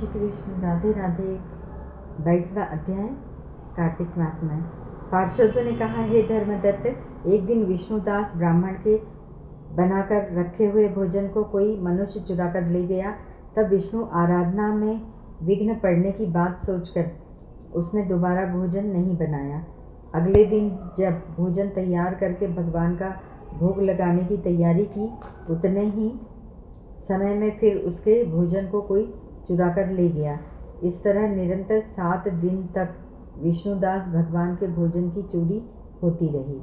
श्री कृष्ण। राधे राधे। 22वां अध्याय कार्तिक मास में। पार्षदों ने कहा, हे धर्मदत्त, एक दिन विष्णुदास ब्राह्मण के बनाकर रखे हुए भोजन को कोई मनुष्य चुरा कर ले गया। तब विष्णु आराधना में विघ्न पड़ने की बात सोचकर उसने दोबारा भोजन नहीं बनाया। अगले दिन जब भोजन तैयार करके भगवान का भोग लगाने की तैयारी की, उतने ही समय में फिर उसके भोजन को कोई चुरा कर ले गया। इस तरह निरंतर 7 दिन तक विष्णुदास भगवान के भोजन की चोरी होती रही।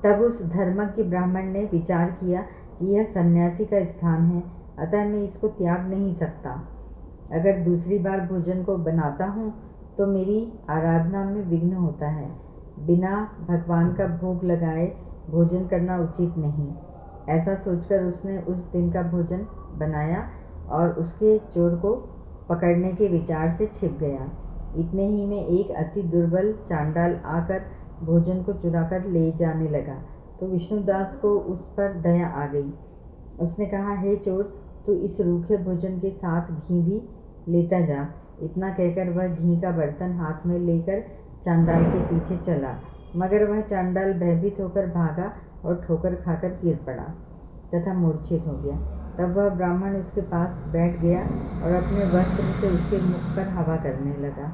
तब उस धर्मज्ञ ब्राह्मण ने विचार किया कि यह सन्यासी का स्थान है, अतः मैं इसको त्याग नहीं सकता। अगर दूसरी बार भोजन को बनाता हूँ तो मेरी आराधना में विघ्न होता है। बिना भगवान का भोग लगाए भोजन करना उचित नहीं। ऐसा सोचकर उसने उस दिन का भोजन बनाया और उसके चोर को पकड़ने के विचार से छिप गया। इतने ही में एक अति दुर्बल चांडाल आकर भोजन को चुराकर ले जाने लगा, तो विष्णुदास को उस पर दया आ गई। उसने कहा, हे चोर, तू इस रूखे भोजन के साथ घी भी लेता जा। इतना कहकर वह घी का बर्तन हाथ में लेकर चांडाल के पीछे चला, मगर वह चांडाल भयभीत होकर भागा और ठोकर खाकर गिर पड़ा तथा मूर्छित हो गया। तब वह ब्राह्मण उसके पास बैठ गया और अपने वस्त्र से उसके मुख पर हवा करने लगा।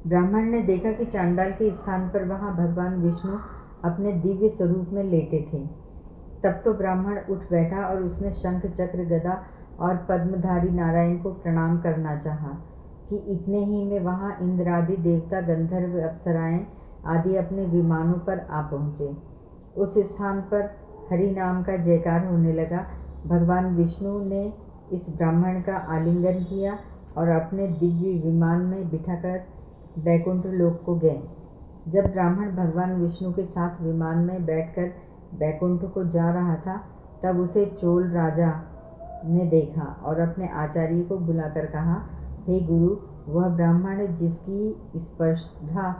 ब्राह्मण ने देखा कि चांडाल के स्थान पर वहां भगवान विष्णु अपने दिव्य स्वरूप में लेटे थे। तब तो ब्राह्मण उठ बैठा और उसने शंख, चक्र, गदा और पद्मधारी नारायण को प्रणाम करना चाहा कि इतने ही में वहां इंद्रादि देवता, गंधर्व, अप्सराएं आदि अपने विमानों पर आ पहुँचे। उस स्थान पर हरि नाम का जयकार होने लगा। भगवान विष्णु ने इस ब्राह्मण का आलिंगन किया और अपने दिव्य विमान में बिठाकर बैकुंठ लोक को गए। जब ब्राह्मण भगवान विष्णु के साथ विमान में बैठकर बैकुंठ को जा रहा था, तब उसे चोल राजा ने देखा और अपने आचार्य को बुलाकर कहा, हे गुरु, वह ब्राह्मण जिसकी स्पर्धा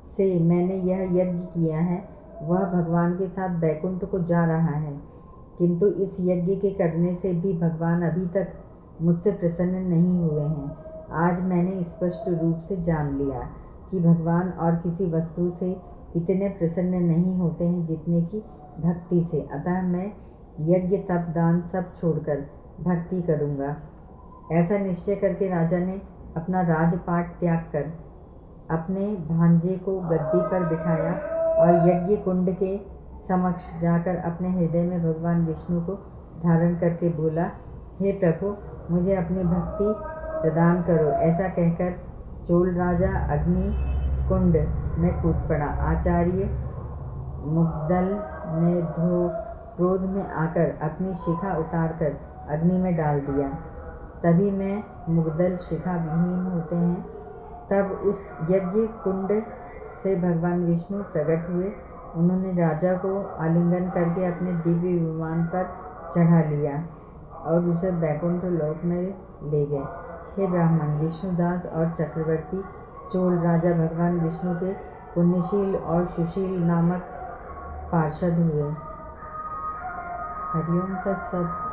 से मैंने यह यज्ञ किया है, वह भगवान के साथ बैकुंठ को जा रहा है, किंतु इस यज्ञ के करने से भी भगवान अभी तक मुझसे प्रसन्न नहीं हुए हैं। आज मैंने स्पष्ट रूप से जान लिया कि भगवान और किसी वस्तु से इतने प्रसन्न नहीं होते हैं जितने की भक्ति से। अतः मैं यज्ञ, तप, दान सब छोड़कर भक्ति करूँगा। ऐसा निश्चय करके राजा ने अपना राजपाट त्याग कर अपने भांजे को गद्दी पर बिठाया और यज्ञ कुंड के समक्ष जाकर अपने हृदय में भगवान विष्णु को धारण करके बोला, हे प्रभु, मुझे अपनी भक्ति प्रदान करो। ऐसा कहकर चोल राजा अग्नि कुंड में कूद पड़ा। आचार्य मुग्दल ने क्रोध में आकर अपनी शिखा उतारकर अग्नि में डाल दिया। तभी में मुग्दल शिखा विहीन होते हैं। तब उस यज्ञ कुंड से भगवान विष्णु प्रकट हुए। उन्होंने राजा को आलिंगन करके अपने दिव्य विमान पर चढ़ा लिया और उसे बैकुंठ लोक में ले गए। हे ब्राह्मण, विष्णुदास और चक्रवर्ती चोल राजा भगवान विष्णु के पुण्यशील और सुशील नामक पार्षद हुए। हरिओम तत्सत।